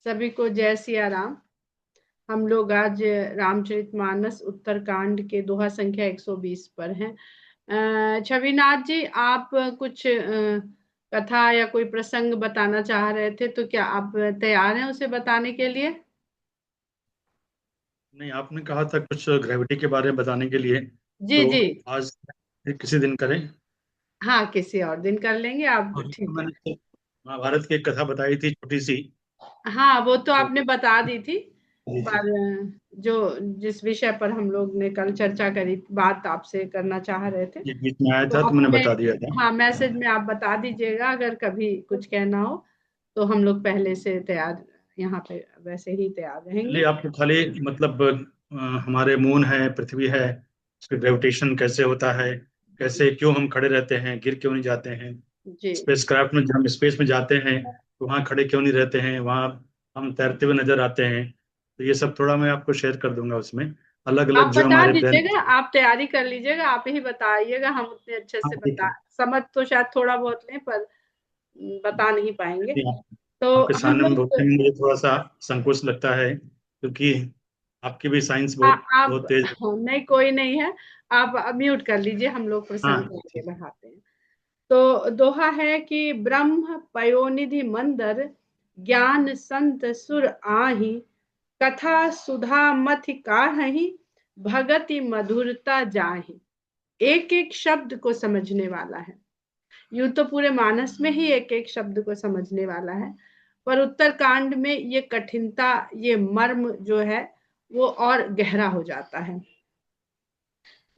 सभी को जय सिया राम। हम लोग आज रामचरितमानस उत्तरकांड के दोहा संख्या 120 पर हैं। छविनाथ जी, आप कुछ कथा या कोई प्रसंग बताना चाह रहे थे, तो क्या आप तैयार हैं उसे बताने के लिए? नहीं, आपने कहा था कुछ ग्रेविटी के बारे में बताने के लिए। जी तो जी। आज किसी दिन करें। हाँ, किसी और दिन कर लेंगे आप, और ठीक है। मैंने तो महाभारत की एक कथा बताई थी, छोटी सी। हाँ, वो तो तो आपने बता दी थी। जी जी। पर जो जिस विषय पर हम लोग ने कल चर्चा करी, बात आपसे करना चाह रहे थे, ये बीच में आया तो था तो मैंने अपने, बता दिया था। हाँ, मैसेज में आप बता दीजिएगा अगर कभी कुछ कहना हो, तो हम लोग पहले से तैयार, यहाँ पे वैसे ही तैयार रहेंगे। चलिए, आपको खाली मतलब हमारे मून है, पृथ्वी है, उसके ग्रेविटेशन कैसे होता है, कैसे क्यों हम खड़े रहते हैं, गिर क्यों नहीं जाते हैं। जी। स्पेसक्राफ्ट में जब हम स्पेस में जाते हैं तो वहाँ खड़े क्यों नहीं रहते हैं, वहाँ हम तैरते हुए नजर आते हैं। तो ये सब थोड़ा मैं आपको शेयर कर दूंगा उसमें, अलग आप अलग जो बता हमारे दीजिएगा, प्लैनेट। आप तैयारी कर लीजिएगा, आप ही बताइएगा, हम उतने अच्छे हाँ से ठीक बता, है। समझ तो शायद थोड़ा बहुत लें पर बता नहीं पाएंगे। नहीं, तो आपके हम सामने में लोग, बोलने में मुझे थोड़ा सा संकोच लगता है, क्योंकि आपकी भी साइंस बहुत आप, बहुत तेज है। हाँ, नहीं कोई नहीं है, आप म्यूट कर लीजिए, हम लोग प्रसंग हाँ को आगे ठीक। बढ़ाते हैं। तो दोहा है कि ब्रह्म पयोनिधि मंदर, ज्ञान संत सुर आहि, कथा सुधा मथि काढ़हि, भगति मधुरता जाहि। एक एक शब्द को समझने वाला है। यूं तो पूरे मानस में ही एक एक शब्द को समझने वाला है, पर उत्तरकांड में ये कठिनता, ये मर्म जो है वो और गहरा हो जाता है।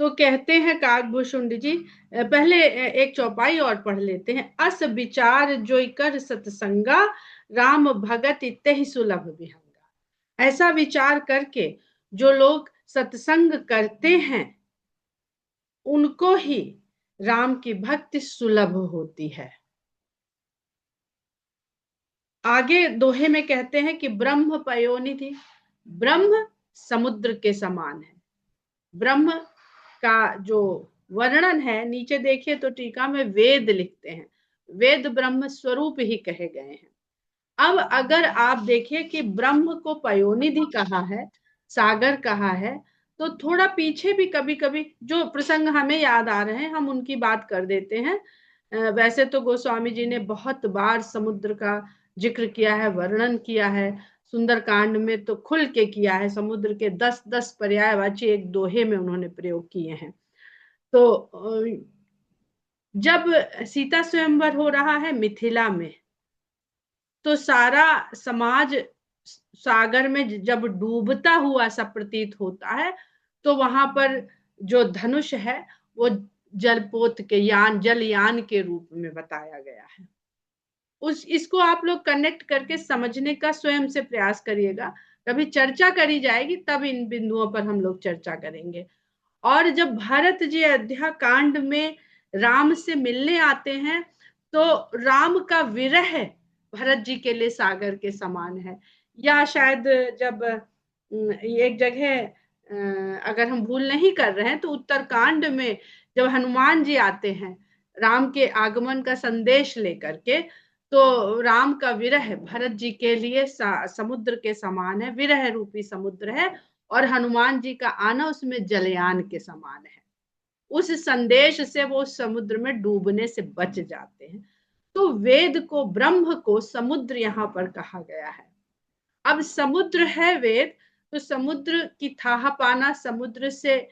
तो कहते हैं काकभूषुंड जी, पहले एक चौपाई और पढ़ लेते हैं। अस विचार जोई कर सतसंगा, राम भगत इत्ते सुलभ विहंगा। ऐसा विचार करके जो लोग सत्संग करते हैं, उनको ही राम की भक्ति सुलभ होती है। आगे दोहे में कहते हैं कि ब्रह्म पयोनिधि, ब्रह्म समुद्र के समान है। ब्रह्म का जो वर्णन है, नीचे देखिए तो टीका में वेद लिखते हैं, वेद ब्रह्म स्वरूप ही कहे गए हैं। अब अगर आप देखिए कि ब्रह्म को पयोनिधि कहा है, सागर कहा है, तो थोड़ा पीछे भी कभी कभी जो प्रसंग हमें याद आ रहे हैं हम उनकी बात कर देते हैं। वैसे तो गोस्वामी जी ने बहुत बार समुद्र का जिक्र किया है, वर्णन किया है, सुंदरकांड में तो खुल के किया है, समुद्र के 10-10 पर्यायवाची एक दोहे में उन्होंने प्रयोग किए हैं। तो जब सीता स्वयंवर हो रहा है मिथिला में, तो सारा समाज सागर में जब डूबता हुआ सा प्रतीत होता है, तो वहां पर जो धनुष है वो जलपोत के यान, जलयान के रूप में बताया गया है। उस इसको आप लोग कनेक्ट करके समझने का स्वयं से प्रयास करिएगा। कभी चर्चा करी जाएगी तब इन बिंदुओं पर हम लोग चर्चा करेंगे। और जब भरत जी अयोध्या कांड में राम से मिलने आते हैं, तो राम का विरह भरत जी के लिए सागर के समान है। या शायद जब एक जगह, अगर हम भूल नहीं कर रहे हैं, तो उत्तरकांड में जब हनुमान जी आते हैं राम के आगमन का संदेश लेकर के, तो राम का विरह भरत जी के लिए समुद्र के समान है, विरह रूपी समुद्र है, और हनुमान जी का आना उसमें जलयान के समान है। उस संदेश से वो समुद्र में डूबने से बच जाते हैं। तो वेद को, ब्रह्म को समुद्र यहाँ पर कहा गया है। अब समुद्र है वेद, तो समुद्र की थाह पाना, समुद्र से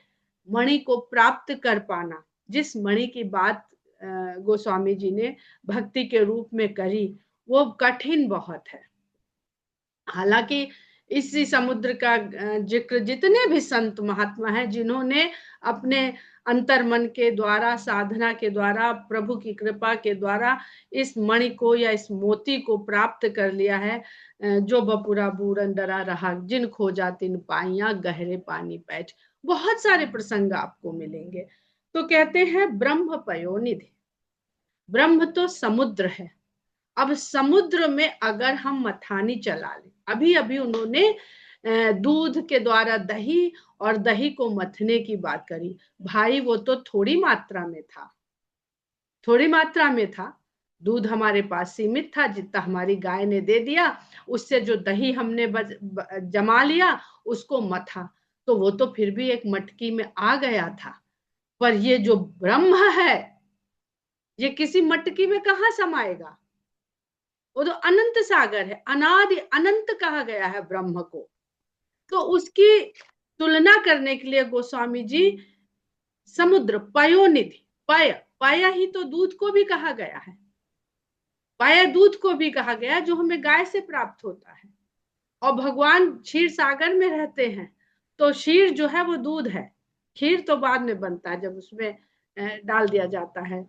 मणि को प्राप्त कर पाना, जिस मणि की बात गोस्वामी जी ने भक्ति के रूप में करी, वो कठिन बहुत है। हालांकि इसी समुद्र का जिक्र जितने भी संत महात्मा हैं जिन्होंने अपने अंतर मन के द्वारा, साधना के द्वारा, प्रभु की कृपा के द्वारा इस मणि को या इस मोती को प्राप्त कर लिया है, जो बपुरा बूरन डरा रहा, जिन खोजा तिन पाइया, गहरे पानी पैठ, बहुत सारे प्रसंग आपको मिलेंगे। तो कहते हैं ब्रह्म पयोनिधि, ब्रह्म तो समुद्र है। अब समुद्र में अगर हम मथानी चला लें, अभी अभी उन्होंने दूध के द्वारा दही और दही को मथने की बात करी। भाई वो तो थोड़ी मात्रा में था, थोड़ी मात्रा में था। दूध हमारे पास सीमित था, जितना हमारी गाय ने दे दिया, उससे जो दही हमने जमा लिया उसको मथा, तो वो तो फिर भी एक मटकी में आ गया था। पर ये जो ब्रह्म है ये किसी मटकी में कहाँ समाएगा? वो तो अनंत सागर है, अनादि अनंत कहा गया है ब्रह्म को। तो उसकी तुलना करने के लिए गोस्वामी जी समुद्र पयोनिधि, पाया ही तो दूध को भी कहा गया है, पाया दूध को भी कहा गया जो हमें गाय से प्राप्त होता है। और भगवान क्षीर सागर में रहते हैं, तो क्षीर जो है वो दूध है, खीर तो बाद में बनता है जब उसमें डाल दिया जाता है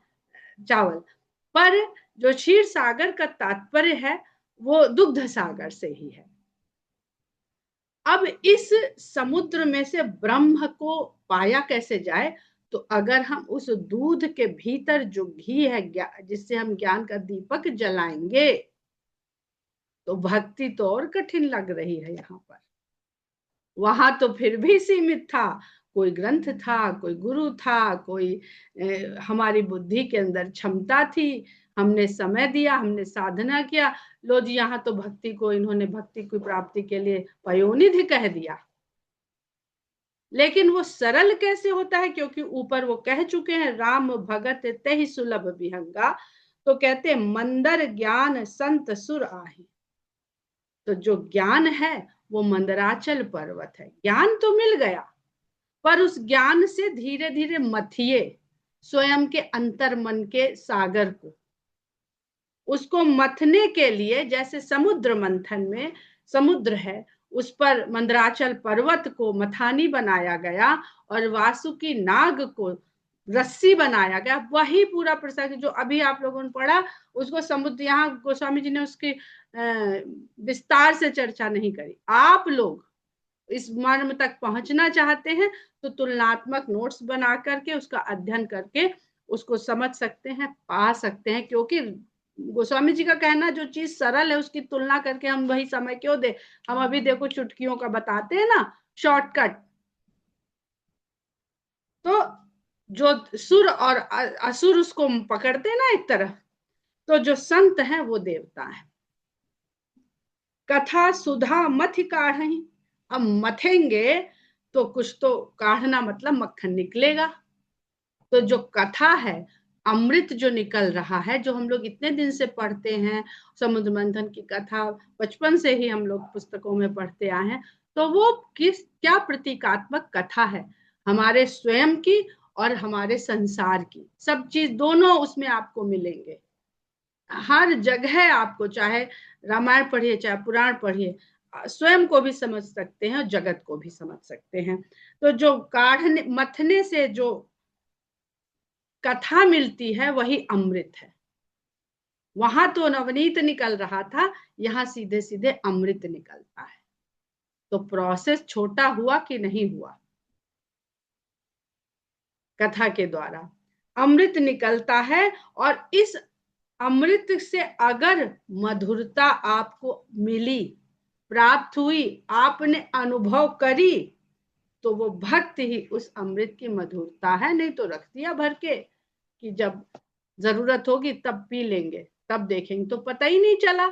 चावल, पर जो क्षीर सागर का तात्पर्य है वो दुग्ध सागर से ही है। अब इस समुद्र में से ब्रह्म को पाया कैसे जाए? तो अगर हम उस दूध के भीतर जो घी है, जिससे हम ज्ञान का दीपक जलाएंगे, तो भक्ति तो और कठिन लग रही है यहाँ पर। वहां तो फिर भी सीमित था, कोई ग्रंथ था, कोई गुरु था, कोई हमारी बुद्धि के अंदर क्षमता थी, हमने समय दिया, हमने साधना किया। लो जी, यहाँ तो भक्ति को इन्होंने भक्ति की प्राप्ति के लिए पयोनिधि कह दिया। लेकिन वो सरल कैसे होता है? क्योंकि ऊपर वो कह चुके हैं राम भगत तेहि सुलभ विहंगा, तो कहते मंदर ज्ञान संत सुर आहे। तो जो ज्ञान है वो मंदराचल पर्वत है। ज्ञान तो मिल गया, पर उस ज्ञान से धीरे धीरे मथिए स्वयं के अंतर मन के सागर को। उसको मथने के लिए जैसे समुद्र मंथन में समुद्र है, उस पर मंदराचल पर्वत को मथानी बनाया गया और वासुकी नाग को रस्सी बनाया गया। वही पूरा प्रसंग जो अभी आप लोगों ने पढ़ा, उसको समुद्र, यहाँ गोस्वामी जी ने उसकी विस्तार से चर्चा नहीं करी। आप लोग इस मर्म तक पहुंचना चाहते हैं तो तुलनात्मक नोट्स बना करके उसका अध्ययन करके उसको समझ सकते हैं, पा सकते हैं। क्योंकि गोस्वामी जी का कहना जो चीज सरल है उसकी तुलना करके हम वही समय क्यों दे? हम अभी देखो चुटकियों का बताते हैं ना, शॉर्टकट। तो जो सुर और असुर उसको पकड़ते हैं ना एक तरफ, तो जो संत है वो देवता है। कथा सुधा मथ काढ़ी, अब मथेंगे तो कुछ तो काढ़ना मतलब मक्खन निकलेगा। तो जो कथा है, अमृत जो निकल रहा है, जो हम लोग इतने दिन से पढ़ते हैं, समुद्र मंथन की कथा बचपन से ही हम लोग पुस्तकों में पढ़ते आए हैं, तो वो क्या प्रतीकात्मक कथा है हमारे स्वयं की और हमारे संसार की। सब चीज दोनों उसमें आपको मिलेंगे, हर जगह आपको, चाहे रामायण पढ़िए चाहे पुराण पढ़िए, स्वयं को भी समझ सकते हैं और जगत को भी समझ सकते हैं। तो जो काढ़ने मथने से जो कथा मिलती है वही अमृत है। वहां तो नवनीत निकल रहा था, यहाँ सीधे सीधे अमृत निकलता है। तो प्रोसेस छोटा हुआ कि नहीं हुआ? कथा के द्वारा अमृत निकलता है, और इस अमृत से अगर मधुरता आपको मिली, प्राप्त हुई, आपने अनुभव करी, तो वो भक्त ही उस अमृत की मधुरता है। नहीं तो रख दिया भर के कि जब जरूरत होगी तब पी लेंगे, तब देखेंगे, तो पता ही नहीं चला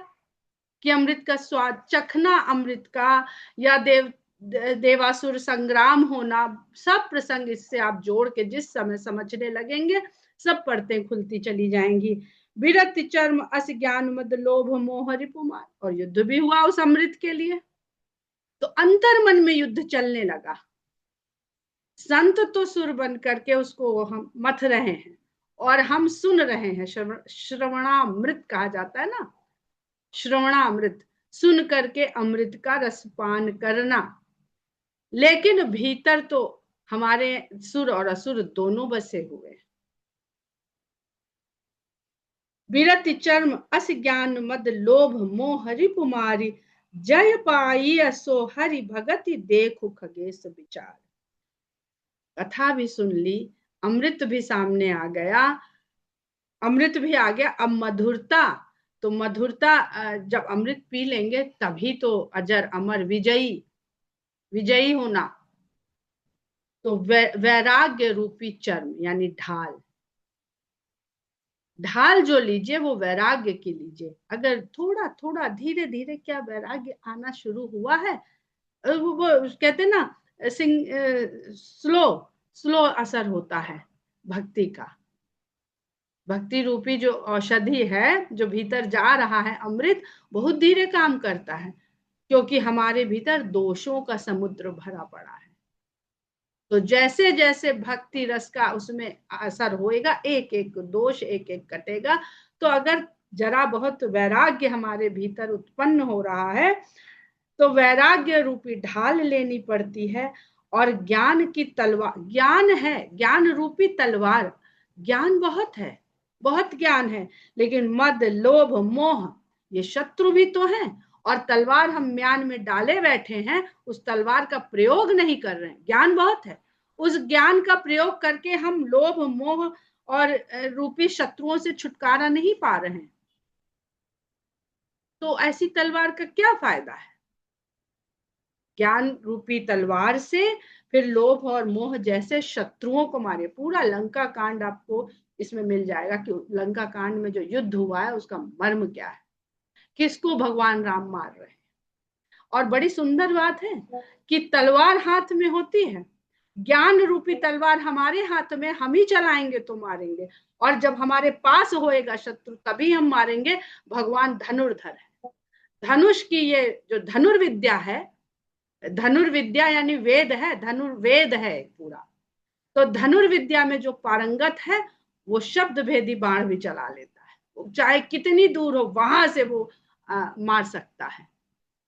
कि अमृत का स्वाद चखना, अमृत का, या देवासुर संग्राम होना, सब प्रसंग इससे आप जोड़ के जिस समय समझने लगेंगे, सब पढ़ते खुलती चली जाएंगी। विरत चर्म अस ज्ञान मद लोभ मोह रिपुमान, और युद्ध भी हुआ उस अमृत के लिए। तो अंतर मन में युद्ध चलने लगा। संत तो सुर बन करके उसको हम मथ रहे हैं और हम सुन रहे हैं। श्रवणामृत कहा जाता है ना, श्रवणामृत, सुन करके अमृत का रसपान करना। लेकिन भीतर तो हमारे सुर और असुर दोनों बसे हुए। विरति चर्म अस ज्ञान मद लोभ मोह रिपुमारी, जय पाई सो हरि भगति देखु खगेश विचार। कथा भी सुन ली, अमृत भी सामने आ गया, अमृत भी आ गया। अब मधुरता, तो मधुरता जब अमृत पी लेंगे तभी तो अजर अमर विजयी, विजयी होना। तो वैराग्य रूपी चर्म यानी ढाल, ढाल जो लीजिए वो वैराग्य की लीजिए। अगर थोड़ा थोड़ा धीरे धीरे क्या वैराग्य आना शुरू हुआ है, वो कहते ना स्लो स्लो असर होता है भक्ति का। भक्ति रूपी जो औषधि है, जो भीतर जा रहा है अमृत, बहुत धीरे काम करता है, क्योंकि हमारे भीतर दोषों का समुद्र भरा पड़ा है। तो जैसे जैसे भक्ति रस का उसमें असर होएगा, एक एक दोष एक एक कटेगा। तो अगर जरा बहुत वैराग्य हमारे भीतर उत्पन्न हो रहा है, तो वैराग्य रूपी ढाल लेनी पड़ती है। और ज्ञान की तलवार, ज्ञान है, ज्ञान रूपी तलवार। ज्ञान बहुत है, बहुत ज्ञान है, लेकिन मद लोभ मोह ये शत्रु भी तो हैं। और तलवार हम म्यान में डाले बैठे हैं, उस तलवार का प्रयोग नहीं कर रहे हैं। ज्ञान बहुत है, उस ज्ञान का प्रयोग करके हम लोभ मोह और रूपी शत्रुओं से छुटकारा नहीं पा रहे हैं। तो ऐसी तलवार का क्या फायदा है? ज्ञान रूपी तलवार से फिर लोभ और मोह जैसे शत्रुओं को मारे। पूरा लंका कांड आपको इसमें मिल जाएगा कि लंका कांड में जो युद्ध हुआ है उसका मर्म क्या है, किसको भगवान राम मार रहे हैं। और बड़ी सुंदर बात है कि तलवार हाथ में होती है, ज्ञान रूपी तलवार हमारे हाथ में, हम ही चलाएंगे तो मारेंगे। और जब हमारे पास होएगा शत्रु तभी हम मारेंगे। भगवान धनुर्धर है। धनुष की ये जो धनुर्विद्या है, धनुर्विद्या यानी वेद है, धनुर्वेद है पूरा। तो धनुर्विद्या में जो पारंगत है वो शब्द भेदी बाण भी चला लेता है, चाहे कितनी दूर हो वहां से वो मार सकता है।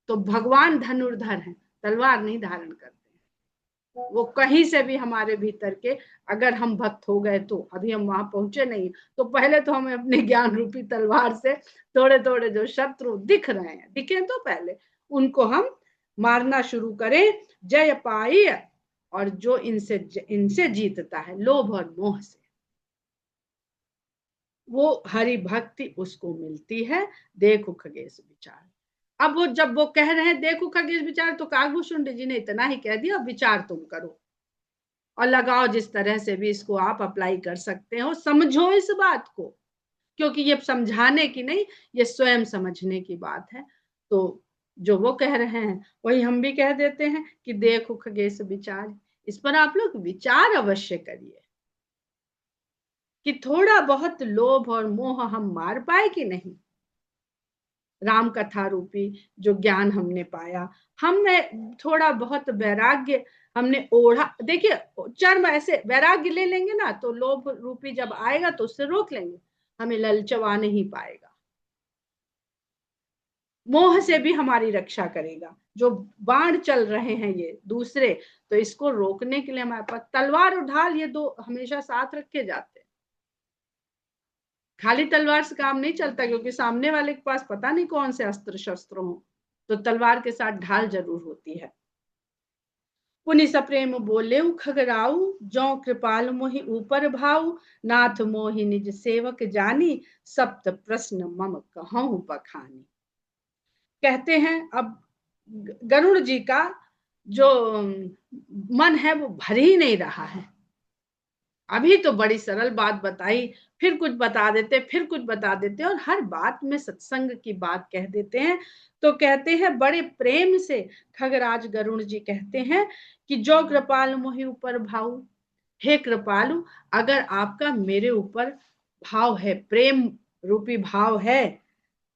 तो भगवान धनुर्धर है, तलवार नहीं धारण करते हैं। वो कहीं से भी हमारे भीतर के, अगर हम भक्त हो गए तो, अभी हम वहां पहुंचे नहीं, तो पहले तो हमें अपने ज्ञान रूपी तलवार से थोड़े थोड़े जो शत्रु दिख रहे हैं, दिखे तो पहले उनको हम मारना शुरू करें। जय पाई, और जो इनसे जीतता है लोभ और मोह से, वो हरि भक्ति उसको मिलती है। देखो खगेश विचार। अब वो जब वो कह रहे हैं देखो खगेश विचार, तो काकभूषुंड जी ने इतना ही कह दिया, विचार तुम करो और लगाओ। जिस तरह से भी इसको आप अप्लाई कर सकते हो, समझो इस बात को, क्योंकि ये समझाने की नहीं, ये स्वयं समझने की बात है। तो जो वो कह रहे हैं वही हम भी कह देते हैं कि देखो खगेश विचार। इस पर आप लोग विचार अवश्य करिए कि थोड़ा बहुत लोभ और मोह हम मार पाए कि नहीं। राम कथा रूपी जो ज्ञान हमने पाया, हमें थोड़ा बहुत वैराग्य हमने ओढ़ा। देखिए चर्म ऐसे वैराग्य ले लेंगे ना, तो लोभ रूपी जब आएगा तो उससे रोक लेंगे, हमें ललचवा नहीं पाएगा। मोह से भी हमारी रक्षा करेगा। जो बाण चल रहे हैं ये दूसरे, तो इसको रोकने के लिए हमारे पास तलवार और ढाल, ये दो हमेशा साथ रखे जाते हैं। खाली तलवार से काम नहीं चलता, क्योंकि सामने वाले के पास पता नहीं कौन से अस्त्र शस्त्र हो, तो तलवार के साथ ढाल जरूर होती है। पुनि सप्रेम बोले खगराऊ, जो कृपाल मोहि ऊपर भाऊ, नाथ मोहि निज सेवक जानी, सप्त प्रश्न मम कहूं बखानी। कहते हैं अब गरुड़ जी का जो मन है वो भर ही नहीं रहा है। अभी तो बड़ी सरल बात बताई, फिर कुछ बता देते, फिर कुछ बता देते, और हर बात में सत्संग की बात कह देते हैं। तो कहते हैं बड़े प्रेम से खगराज गरुड़ जी कहते हैं कि जो कृपाल मोहि ऊपर भाऊ, हे कृपालु, अगर आपका मेरे ऊपर भाव है, प्रेम रूपी भाव है,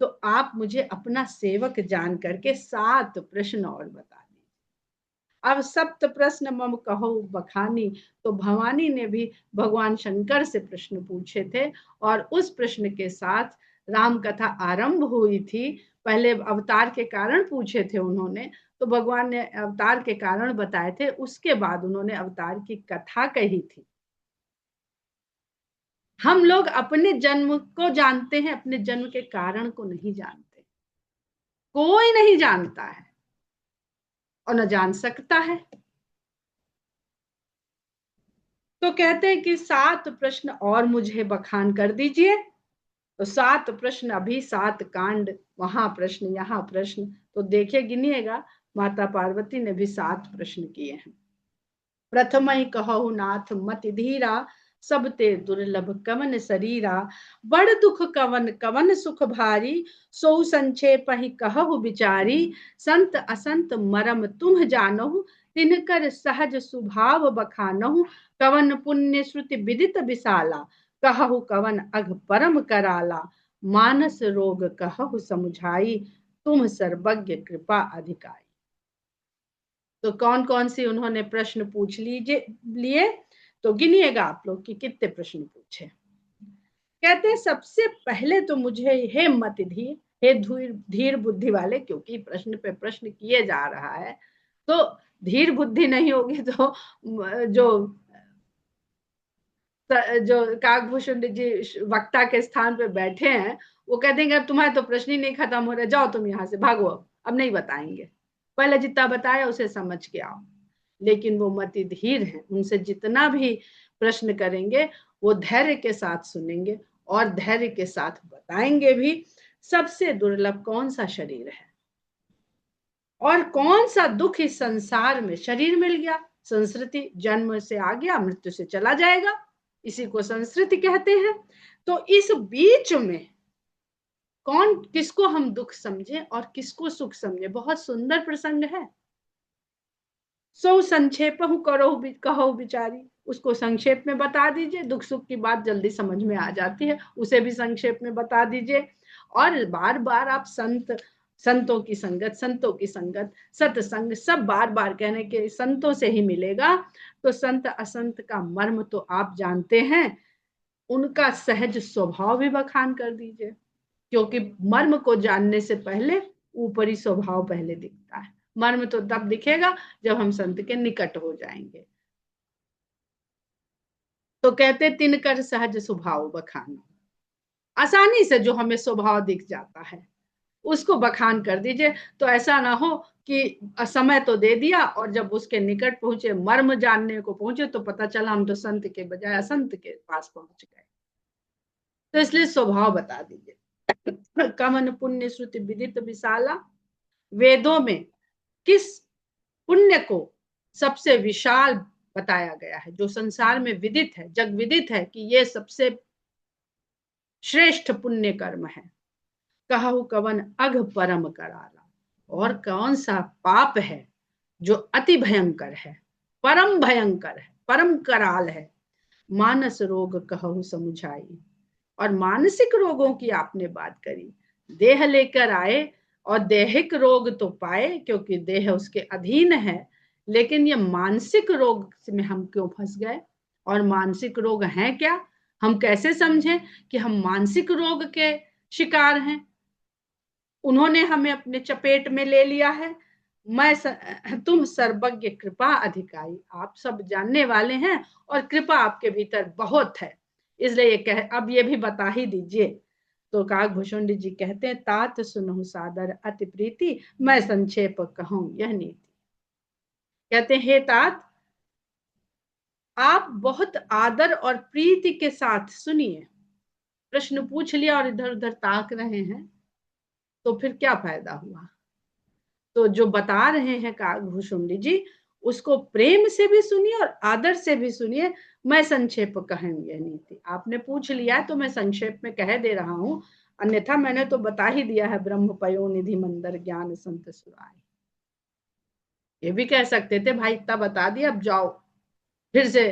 तो आप मुझे अपना सेवक जान करके 7 प्रश्न और बता दीजिए। अब सप्त प्रश्न मम कहो बखानी, तो भवानी ने भी भगवान शंकर से प्रश्न पूछे थे, और उस प्रश्न के साथ राम कथा आरंभ हुई थी। पहले अवतार के कारण पूछे थे उन्होंने, तो भगवान ने अवतार के कारण बताए थे, उसके बाद उन्होंने अवतार की कथा कही थी। हम लोग अपने जन्म को जानते हैं, अपने जन्म के कारण को नहीं जानते। कोई नहीं जानता है और न जान सकता है। तो कहते हैं कि 7 प्रश्न और मुझे बखान कर दीजिए। तो 7 प्रश्न, अभी 7 कांड, वहां प्रश्न यहाँ प्रश्न, तो देखिए गिनिएगा, माता पार्वती ने भी 7 प्रश्न किए हैं। प्रथम ही कहो नाथ मति धीरा, सब ते दुर्लभ कवन शरीरा, बड़ दुख कवन कवन सुख भारी, सो संक्षेप ही कहु बिचारी, संत असंत मरम तुम जानहु, तिनकर सहज स्वभाव बखानहु, कवन पुण्य श्रुति विदित विशाला, कहु कवन अघ परम कराला, मानस रोग कहु समुझाई, तुम सर्वज्ञ कृपा अधिकारी। तो कौन कौन सी उन्होंने प्रश्न पूछ लिए, तो गिनिएगा आप लोग कि कितने प्रश्न पूछे। कहते हैं सबसे पहले तो मुझे हे मत धीर, हे धीर बुद्धि वाले, क्योंकि प्रश्न पे प्रश्न किए जा रहा है, तो धीर बुद्धि नहीं होगी तो जो काकभूषण जी वक्ता के स्थान पे बैठे हैं वो कह देंगे अब तुम्हारे तो प्रश्न ही नहीं खत्म हो रहे, जाओ तुम यहाँ से भागो, अब नहीं बताएंगे, पहले जितना बताया उसे समझ के आओ। लेकिन वो मति धीर हैं, उनसे जितना भी प्रश्न करेंगे वो धैर्य के साथ सुनेंगे और धैर्य के साथ बताएंगे भी। सबसे दुर्लभ कौन सा शरीर है और कौन सा दुख इस संसार में, शरीर मिल गया, संस्कृति जन्म से आ गया मृत्यु से चला जाएगा, इसी को संस्कृति कहते हैं। तो इस बीच में कौन किसको हम दुख समझे और किसको सुख समझे, बहुत सुंदर प्रसंग है। सो संक्षेप करो कहो बिचारी, उसको संक्षेप में बता दीजिए, दुख सुख की बात जल्दी समझ में आ जाती है, उसे भी संक्षेप में बता दीजिए। और बार बार आप संतों की संगत सत्संग सब बार बार कहने के संतों से ही मिलेगा। तो संत असंत का मर्म तो आप जानते हैं, उनका सहज स्वभाव भी बखान कर दीजिए, क्योंकि मर्म को जानने से पहले ऊपरी स्वभाव पहले दिखता है, मर्म तो तब दिखेगा जब हम संत के निकट हो जाएंगे। तो कहते तिनकर सहज स्वभाव बखान, आसानी से जो हमें स्वभाव दिख जाता है उसको बखान कर दीजिए। तो ऐसा ना हो कि समय तो दे दिया और जब उसके निकट पहुंचे, मर्म जानने को पहुंचे, तो पता चला हम तो संत के बजाय असंत के पास पहुंच गए। तो इसलिए स्वभाव बता दीजिए। कवन पुण्य श्रुति विदित विशाला, वेदों में किस पुण्य को सबसे विशाल बताया गया है, जो संसार में विदित है, जग विदित है कि ये सबसे श्रेष्ठ पुण्य कर्म है। कहु कवन अघ परम कराला, और कौन सा पाप है जो अति भयंकर है, परम भयंकर है, परम कराल है। मानस रोग कहु समुझाई, और मानसिक रोगों की आपने बात करी, देह लेकर आए और देहिक रोग तो पाए क्योंकि देह उसके अधीन है, लेकिन ये मानसिक रोग में हम क्यों फंस गए, और मानसिक रोग हैं क्या, हम कैसे समझें कि हम मानसिक रोग के शिकार हैं। उन्होंने हमें अपने चपेट में ले लिया है। तुम सर्वज्ञ कृपा अधिकारी, आप सब जानने वाले हैं और कृपा आपके भीतर बहुत है, इसलिए ये अब ये भी बता ही दीजिए। तो काकभूषण जी कहते हैं तात सुनहु सादर अति प्रीति, मैं संक्षेप कहूं यह नीति। कहते हैं हे तात, आप बहुत आदर और प्रीति के साथ सुनिए। प्रश्न पूछ लिया और इधर उधर ताक रहे हैं तो फिर क्या फायदा हुआ। तो जो बता रहे हैं काकभूषण जी उसको प्रेम से भी सुनिए और आदर से भी सुनिए। मैं संक्षेप कहूंगी नीति, आपने पूछ लिया तो मैं संक्षेप में कह दे रहा हूं, अन्यथा मैंने तो बता ही दिया है, ब्रह्म पयो निधि मंदर ज्ञान संत सुराय। ये भी कह सकते थे भाई इतना बता दिया अब जाओ फिर से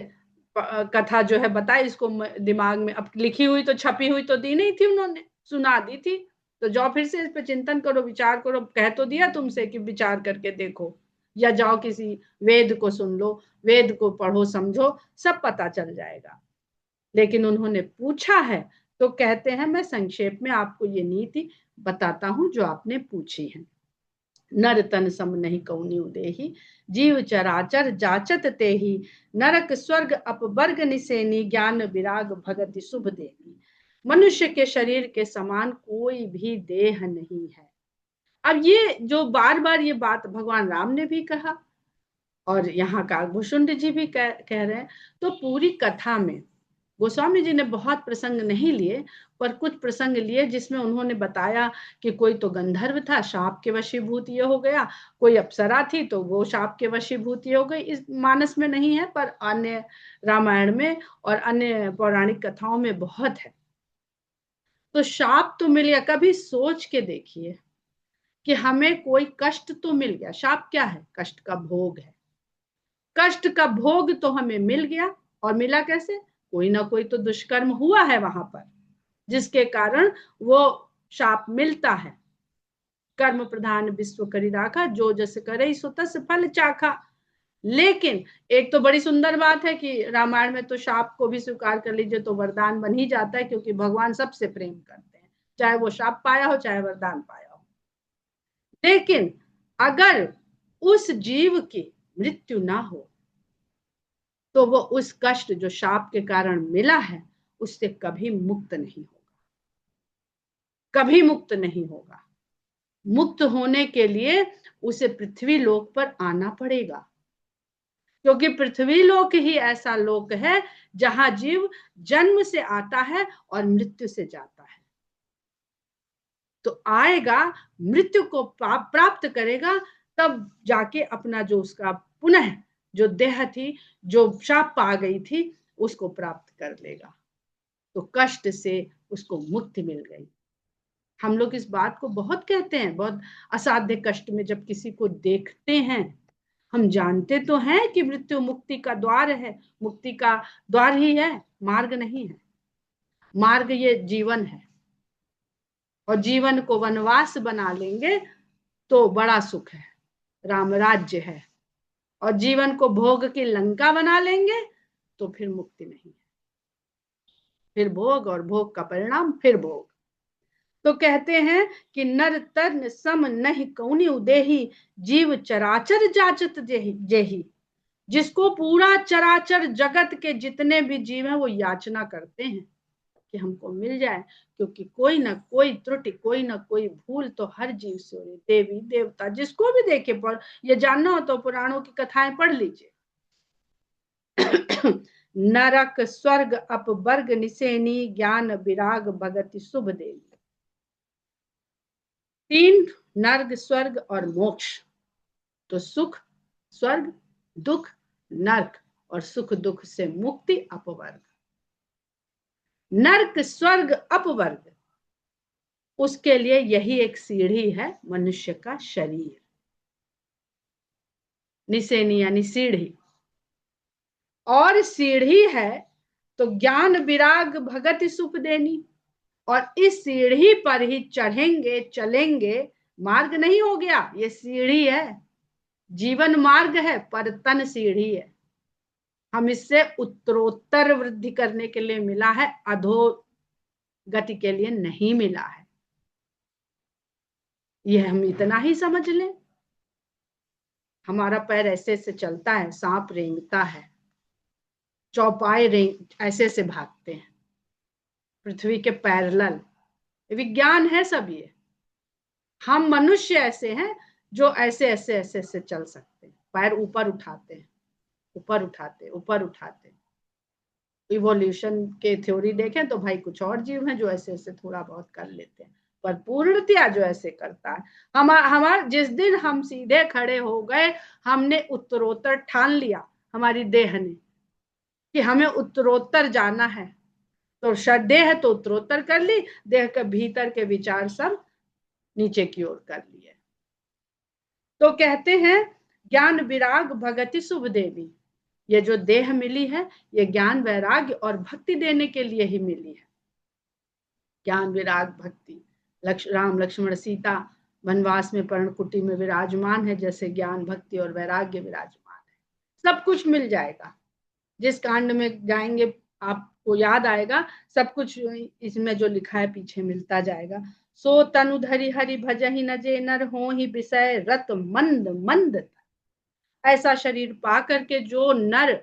कथा जो है बताए, इसको दिमाग में अब लिखी हुई तो छपी हुई तो दी नहीं थी, उन्होंने सुना दी थी, तो जाओ फिर से इस पे चिंतन करो, विचार करो, कह तो दिया तुमसे कि विचार करके देखो, या जाओ किसी वेद को सुन लो, वेद को पढ़ो समझो, सब पता चल जाएगा। लेकिन उन्होंने पूछा है तो कहते हैं मैं संक्षेप में आपको ये नीति बताता हूं जो आपने पूछी है। नर तन सम नहीं कौनि उदेही, जीव चराचर जाचत तेहि, नरक स्वर्ग अपवर्ग निसेनी, ज्ञान विराग भगति शुभ देही। मनुष्य के शरीर के समान कोई भी देह नहीं है। अब ये जो बार बार ये बात भगवान राम ने भी कहा और यहाँ काकभूषण जी भी कह रहे हैं, तो पूरी कथा में गोस्वामी जी ने बहुत प्रसंग नहीं लिए, पर कुछ प्रसंग लिए जिसमें उन्होंने बताया कि कोई तो गंधर्व था, शाप के वशीभूत ये हो गया, कोई अप्सरा थी तो वो शाप के वशीभूत ये हो गई। इस मानस में नहीं है, पर अन्य रामायण में और अन्य पौराणिक कथाओं में बहुत है। तो शाप तो मिल गया, कभी सोच के देखिए कि हमें कोई कष्ट तो मिल गया। शाप क्या है? कष्ट का भोग है। कष्ट का भोग तो हमें मिल गया, और मिला कैसे? कोई ना कोई तो दुष्कर्म हुआ है वहां पर, जिसके कारण वो शाप मिलता है। कर्म प्रधान विश्व करी राखा, जो जस करे सो तस फल चाखा। लेकिन एक तो बड़ी सुंदर बात है कि रामायण में तो शाप को भी स्वीकार कर लीजिए तो वरदान बन ही जाता है, क्योंकि भगवान सबसे प्रेम करते हैं, चाहे वो शाप पाया हो चाहे वरदान पाया हो। लेकिन अगर उस जीव की मृत्यु ना हो तो वो उस कष्ट जो शाप के कारण मिला है उससे कभी मुक्त नहीं होगा, कभी मुक्त नहीं होगा। मुक्त होने के लिए उसे पृथ्वी लोक पर आना पड़ेगा, क्योंकि पृथ्वी लोक ही ऐसा लोक है जहां जीव जन्म से आता है और मृत्यु से जाता है। तो आएगा, मृत्यु को प्राप्त करेगा, तब जाके अपना जो उसका पुनः जो देह थी, जो शाप पा गई थी, उसको प्राप्त कर लेगा। तो कष्ट से उसको मुक्ति मिल गई। हम लोग इस बात को बहुत कहते हैं, बहुत असाध्य कष्ट में जब किसी को देखते हैं, हम जानते तो हैं कि मृत्यु मुक्ति का द्वार है, मुक्ति का द्वार ही है, मार्ग नहीं है। मार्ग ये जीवन है, और जीवन को वनवास बना लेंगे तो बड़ा सुख है, राम राज्य है। और जीवन को भोग की लंका बना लेंगे तो फिर मुक्ति नहीं है, फिर भोग, और भोग का परिणाम फिर भोग। तो कहते हैं कि नर तन सम नहीं कौनि उदेही, जीव चराचर जाचत जेही। जिसको पूरा चराचर जगत के जितने भी जीव हैं वो याचना करते हैं कि हमको मिल जाए, क्योंकि कोई ना कोई त्रुटि, कोई ना कोई भूल तो हर जीव से हो रही। देवी देवता जिसको भी देखे, पर ये जानना हो तो पुराणों की कथाएं पढ़ लीजिए। नरक स्वर्ग अपवर्ग निसेनी, ज्ञान विराग भगति शुभ देवी। तीन, नर्क स्वर्ग और मोक्ष। तो सुख स्वर्ग, दुख नर्क, और सुख दुख से मुक्ति अपवर्ग। नर्क स्वर्ग अपवर्ग, उसके लिए यही एक सीढ़ी है, मनुष्य का शरीर। निसेनी यानी सीढ़ी, और सीढ़ी है तो ज्ञान विराग भगति सुख देनी। और इस सीढ़ी पर ही चढ़ेंगे चलेंगे, मार्ग नहीं हो गया, ये सीढ़ी है। जीवन मार्ग है पर तन सीढ़ी है। हम इससे उत्तरोत्तर वृद्धि करने के लिए मिला है, अधोगति के लिए नहीं मिला है। यह हम इतना ही समझ लें। हमारा पैर ऐसे से चलता है, सांप रेंगता है, चौपाए ऐसे से भागते हैं पृथ्वी के पैरेलल, विज्ञान है सब ये। हम मनुष्य ऐसे हैं जो ऐसे ऐसे ऐसे ऐसे चल सकते हैं, पैर ऊपर उठाते हैं, ऊपर उठाते ऊपर उठाते। इवोल्यूशन के थ्योरी देखें तो भाई कुछ और जीव हैं जो ऐसे ऐसे थोड़ा बहुत कर लेते हैं, पर पूर्णतया जो ऐसे करता है, हमारा जिस दिन हम सीधे खड़े हो गए, हमने उत्तरोत्तर ठान लिया, हमारी देह ने कि हमें उत्तरोत्तर जाना है, तो देह तो उत्तरोत्तर कर ली, देह के भीतर के विचार सब नीचे की ओर कर लिए। तो कहते हैं ज्ञान विराग भगति शुभ देवी। ये जो देह मिली है ये ज्ञान वैराग्य और भक्ति देने के लिए ही मिली है। ज्ञान विराग भक्ति, राम लक्ष्मण सीता वनवास में पर्णकुटी में विराजमान है, जैसे ज्ञान भक्ति और वैराग्य विराजमान है। सब कुछ मिल जाएगा, जिस कांड में जाएंगे आपको याद आएगा, सब कुछ इसमें जो लिखा है पीछे मिलता जाएगा। सो तनु धरि हरि भजहि न जे नर हो ही विषय रत मंद मंद। ऐसा शरीर पा करके जो नर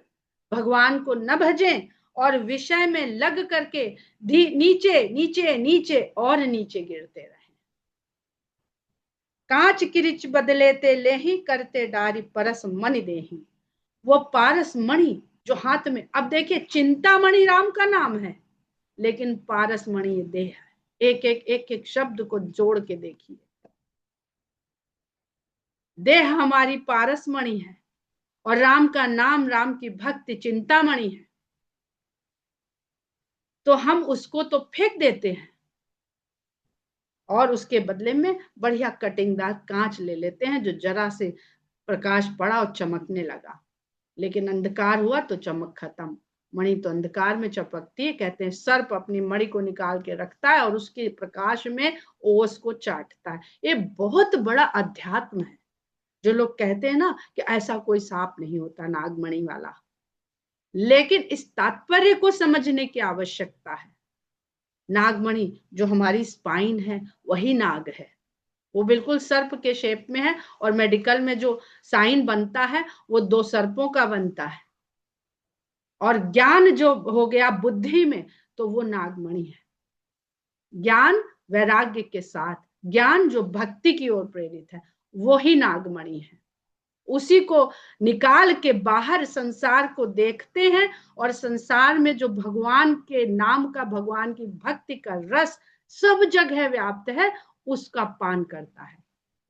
भगवान को न भजें और विषय में लग करके नीचे नीचे नीचे और नीचे गिरते रहे। कांच किरिच बदलेते लेही, करते डारी परस मणि देही। वो पारस मणि जो हाथ में, अब देखिए चिंतामणि राम का नाम है, लेकिन पारसमणि देह है। एक एक एक एक शब्द को जोड़ के देखिए, देह हमारी पारसमणि है और राम का नाम, राम की भक्ति चिंतामणि है। तो हम उसको तो फेंक देते हैं और उसके बदले में बढ़िया कटिंगदार कांच ले लेते हैं, जो जरा से प्रकाश पड़ा और चमकने लगा, लेकिन अंधकार हुआ तो चमक खत्म। मणि तो अंधकार में चपकती है। कहते हैं सर्प अपनी मणि को निकाल के रखता है और उसके प्रकाश में ओस को चाटता है। ये बहुत बड़ा अध्यात्म है। जो लोग कहते हैं ना कि ऐसा कोई सांप नहीं होता नागमणि वाला, लेकिन इस तात्पर्य को समझने की आवश्यकता है। नागमणि जो हमारी स्पाइन है वही नाग है, वो बिल्कुल सर्प के शेप में है। और मेडिकल में जो साइन बनता है वो 2 सर्पों का बनता है। और ज्ञान जो हो गया बुद्धि में, तो वो नागमणि है। ज्ञान वैराग्य के साथ, ज्ञान जो भक्ति की ओर प्रेरित है, वो ही नागमणि है। उसी को निकाल के बाहर संसार को देखते हैं और संसार में जो भगवान के नाम का, भगवान की भक्ति का रस सब जगह व्याप्त है, उसका पान करता है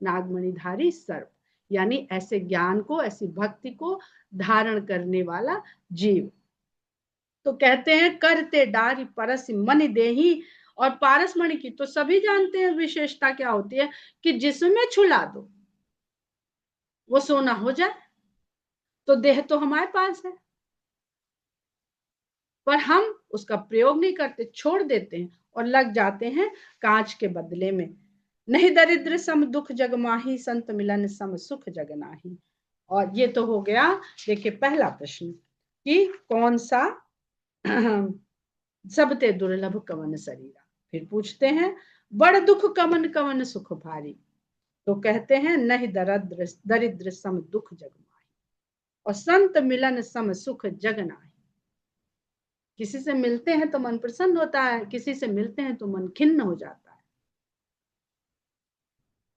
नागमणिधारी सर्प। यानी ऐसे ज्ञान को, ऐसी भक्ति को धारण करने वाला जीव। तो कहते हैं करते डारी परस मन देही। और पारसमणि की तो सभी जानते हैं विशेषता क्या होती है, कि जिसमें छुला दो वो सोना हो जाए। तो देह तो हमारे पास है, पर हम उसका प्रयोग नहीं करते, छोड़ देते हैं और लग जाते हैं कांच के बदले में। नहीं दरिद्र सम दुख जग माही, संत मिलन सम सुख जग नाही। और ये तो हो गया, देखिए पहला प्रश्न कि कौन सा सबते दुर्लभ कवन शरीरा। फिर पूछते हैं बड़ दुख कवन कवन सुख भारी। तो कहते हैं नहीं दरिद्र दरिद्र सम दुख जग माही और संत मिलन सम सुख जग नाही। किसी से मिलते हैं तो मन प्रसन्न होता है, किसी से मिलते हैं तो मन खिन्न हो जाता है।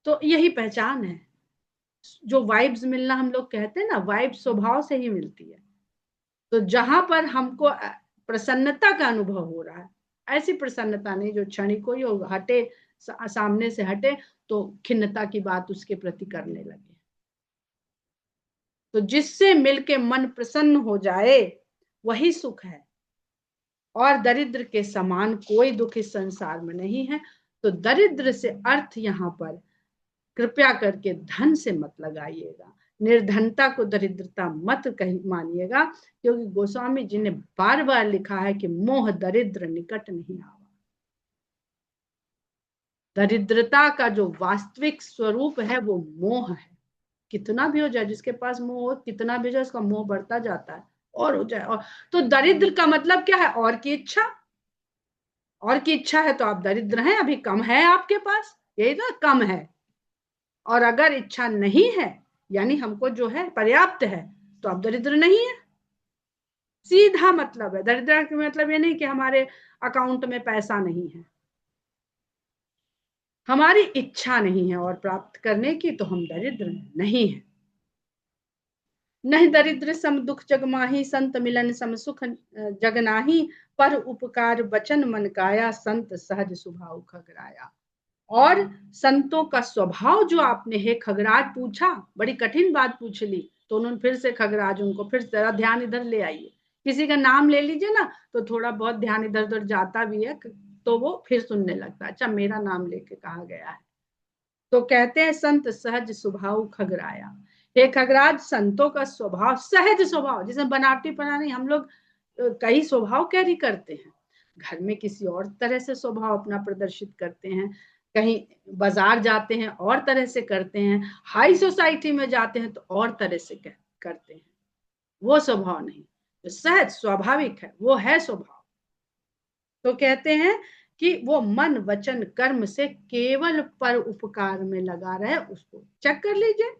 तो यही पहचान है। जो वाइब्स मिलना हम लोग कहते हैं ना, वाइब स्वभाव से ही मिलती है। तो जहां पर हमको प्रसन्नता का अनुभव हो रहा है, ऐसी प्रसन्नता नहीं जो क्षणिक कोई हटे, सामने से हटे तो खिन्नता की बात उसके प्रति करने लगे। तो जिससे मिलके मन प्रसन्न हो जाए वही सुख है। और दरिद्र के समान कोई दुख इस संसार में नहीं है। तो दरिद्र से अर्थ यहाँ पर कृपया करके धन से मत लगाइएगा, निर्धनता को दरिद्रता मत मानिएगा, क्योंकि गोस्वामी जी ने बार बार लिखा है कि मोह दरिद्र निकट नहीं आवा। दरिद्रता का जो वास्तविक स्वरूप है वो मोह है। कितना भी हो जाए, जिसके पास मोह हो, कितना भी हो जाए, उसका मोह बढ़ता जाता है और हो जाए। और तो दरिद्र का मतलब क्या है? और की इच्छा। और की इच्छा है तो आप दरिद्र हैं, अभी कम है आपके पास, यही तो कम है। और अगर इच्छा नहीं है, यानी हमको जो है पर्याप्त है, तो आप दरिद्र नहीं है। सीधा मतलब है। दरिद्र का मतलब ये नहीं कि हमारे अकाउंट में पैसा नहीं है, हमारी इच्छा नहीं है और प्राप्त करने की, तो हम दरिद्र नहीं है। नहीं दरिद्र सम दुख जग माही, संत मिलन सम सुख जग नाही। पर उपकार बचन मन काया, संत सहज स्वभाव खगराया। और संतों का स्वभाव जो आपने हे खगराज पूछा, बड़ी कठिन बात पूछ ली, तो उन्होंने फिर से खगराज उनको फिर जरा ध्यान इधर ले आइए। किसी का नाम ले लीजिए ना तो थोड़ा बहुत ध्यान इधर उधर जाता भी है, तो वो फिर सुनने लगता है, अच्छा मेरा नाम लेके कहा गया है। तो कहते हैं संत सहज स्वभाव खगराया। हे खगराज, संतों का स्वभाव सहज स्वभाव, जिसमें बनावटीपना नहीं। हम लोग कई स्वभाव कैरी करते हैं, घर में किसी और तरह से स्वभाव अपना प्रदर्शित करते हैं, कहीं बाजार जाते हैं और तरह से करते हैं, हाई सोसाइटी में जाते हैं तो और तरह से करते हैं। वो स्वभाव नहीं, जो सहज स्वाभाविक है वो है स्वभाव। तो कहते हैं कि वो मन वचन कर्म से केवल पर उपकार में लगा रहे। उसको चेक कर लीजिए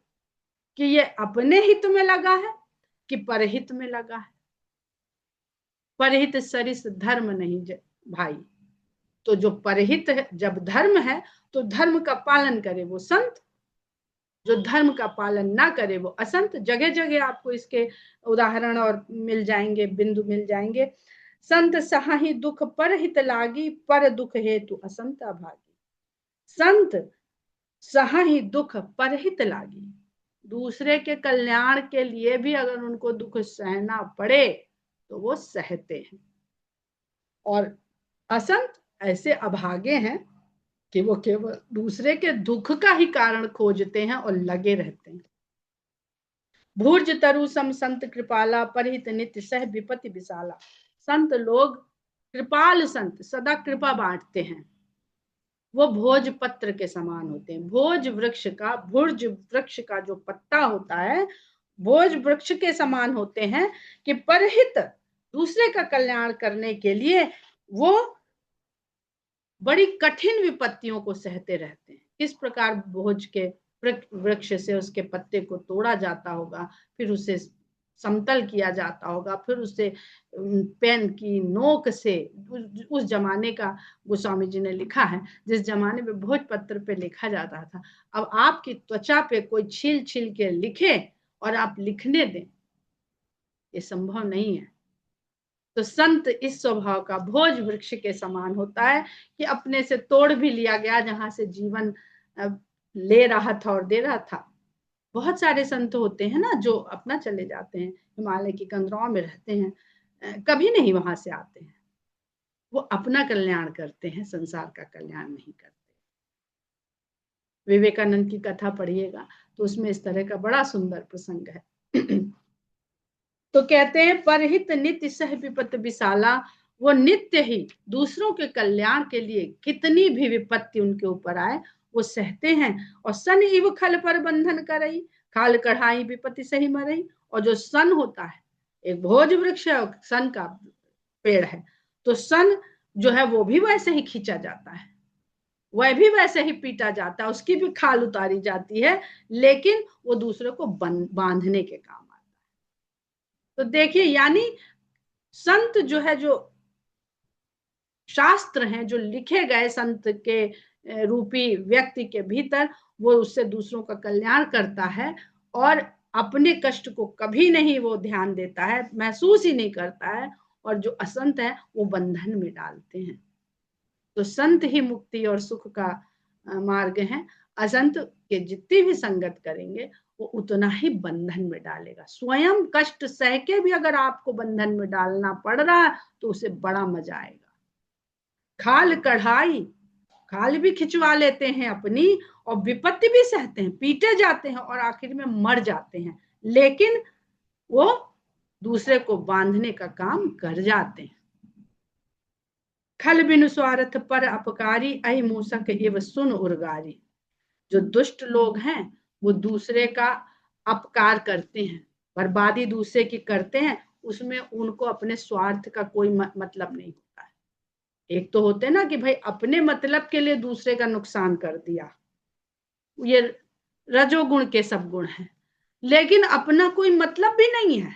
कि ये अपने हित में लगा है कि परहित में लगा है। परहित सरिस धर्म नहीं भाई। तो जो परहित है, जब धर्म है तो धर्म का पालन करे वो संत, जो धर्म का पालन ना करे वो असंत। जगह जगह आपको इसके उदाहरण और मिल जाएंगे, बिंदु मिल जाएंगे। संत सहाहि दुख पर हित लागी, पर दुख हेतु असंत अभागी। संत सहाहि दुख पर हित लागी, दूसरे के कल्याण के लिए भी अगर उनको दुख सहना पड़े तो वो सहते हैं। और असंत ऐसे अभागे हैं कि वो केवल दूसरे के दुख का ही कारण खोजते हैं और लगे रहते हैं। भूर्ज तरु सम संत कृपाला, परहित नित्य सह विपत्ति विशाला। संत लोग कृपाल संत, सदा कृपा बांटते हैं। वो भोज पत्र के समान होते हैं। भोज वृक्ष का, भुर्ज वृक्ष का जो पत्ता होता है, भोज वृक्ष के समान होते हैं कि परहित, दूसरे का कल्याण करने के लिए वो बड़ी कठिन विपत्तियों को सहते रहते हैं। किस प्रकार भोज के वृक्ष से उसके पत्ते को तोड़ा जाता होगा, फिर उसे समतल किया जाता होगा, फिर उसे पेन की नोक से, उस जमाने का गोस्वामी जी ने लिखा है, जिस जमाने में भोजपत्र पे लिखा जाता था, अब आपकी त्वचा पे कोई छील छील के लिखे और आप लिखने दें, ये संभव नहीं है। तो संत इस स्वभाव का, भोज वृक्ष के समान होता है कि अपने से तोड़ भी लिया गया, जहां से जीवन ले रहा था और दे रहा था। बहुत सारे संत होते हैं ना जो अपना चले जाते हैं, हिमालय की कंदराओं में रहते हैं, कभी नहीं वहां से आते हैं, वो अपना कल्याण करते हैं, संसार का कल्याण नहीं करते। विवेकानंद की कथा पढ़िएगा तो उसमें इस तरह का बड़ा सुंदर प्रसंग है। तो कहते हैं परहित नित्य सह विपत्ति विशाला, वो नित्य ही दूसरों के कल्याण के लिए कितनी भी विपत्ति उनके ऊपर आए वो सहते हैं। और सन इव खल पर बंधन करई, खाल कढ़ाई विपत्ति सही मरई। और जो सन होता है, एक भोज वृक्ष है, सन का पेड़ है, तो सन जो है वो भी वैसे ही खींचा जाता है, वह भी वैसे ही पीटा जाता है, उसकी भी खाल उतारी जाती है, लेकिन वो दूसरे को बांधने के काम आता है। तो देखिए, यानी संत जो है, जो शास्त्र हैं जो लिखे गए संत के रूपी व्यक्ति के भीतर, वो उससे दूसरों का कल्याण करता है और अपने कष्ट को कभी नहीं वो ध्यान देता है, महसूस ही नहीं करता है। और जो असंत है वो बंधन में डालते हैं। तो संत ही मुक्ति और सुख का मार्ग है। असंत के जितनी भी संगत करेंगे वो उतना ही बंधन में डालेगा। स्वयं कष्ट सह के भी अगर आपको बंधन में डालना पड़ रहा है तो उसे बड़ा मजा आएगा। खाल कढ़ाई, खाल भी खिंचवा लेते हैं अपनी, और विपत्ति भी सहते हैं, पीटे जाते हैं और आखिर में मर जाते हैं, लेकिन वो दूसरे को बांधने का काम कर जाते हैं। खल बिनु स्वार्थ पर अपकारी, अहि मूसक एव सुन उर्गारी। जो दुष्ट लोग हैं वो दूसरे का अपकार करते हैं, बर्बादी दूसरे की करते हैं, उसमें उनको अपने स्वार्थ का कोई मतलब नहीं होता है। एक तो होते ना कि भाई अपने मतलब के लिए दूसरे का नुकसान कर दिया, ये रजोगुण के सब गुण हैं, लेकिन अपना कोई मतलब भी नहीं है,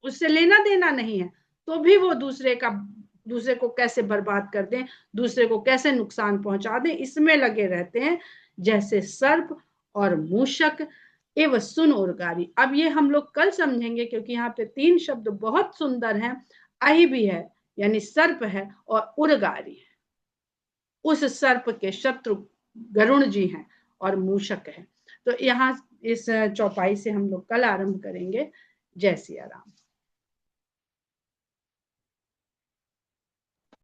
उससे लेना देना नहीं है, तो भी वो दूसरे को कैसे बर्बाद कर दें, दूसरे को कैसे नुकसान पहुंचा दें, इसमें लगे रहते हैं, जैसे सर्प और मूषक एवं सुन उर्गारी। अब ये हम लोग कल समझेंगे, क्योंकि यहाँ पे 3 शब्द बहुत सुंदर हैं। अहि भी है यानी सर्प है, और उर्गारी है, उस सर्प के शत्रु गरुण जी हैं, और मूषक है। तो यहाँ इस चौपाई से हम लोग कल आरंभ करेंगे। जय सिया राम।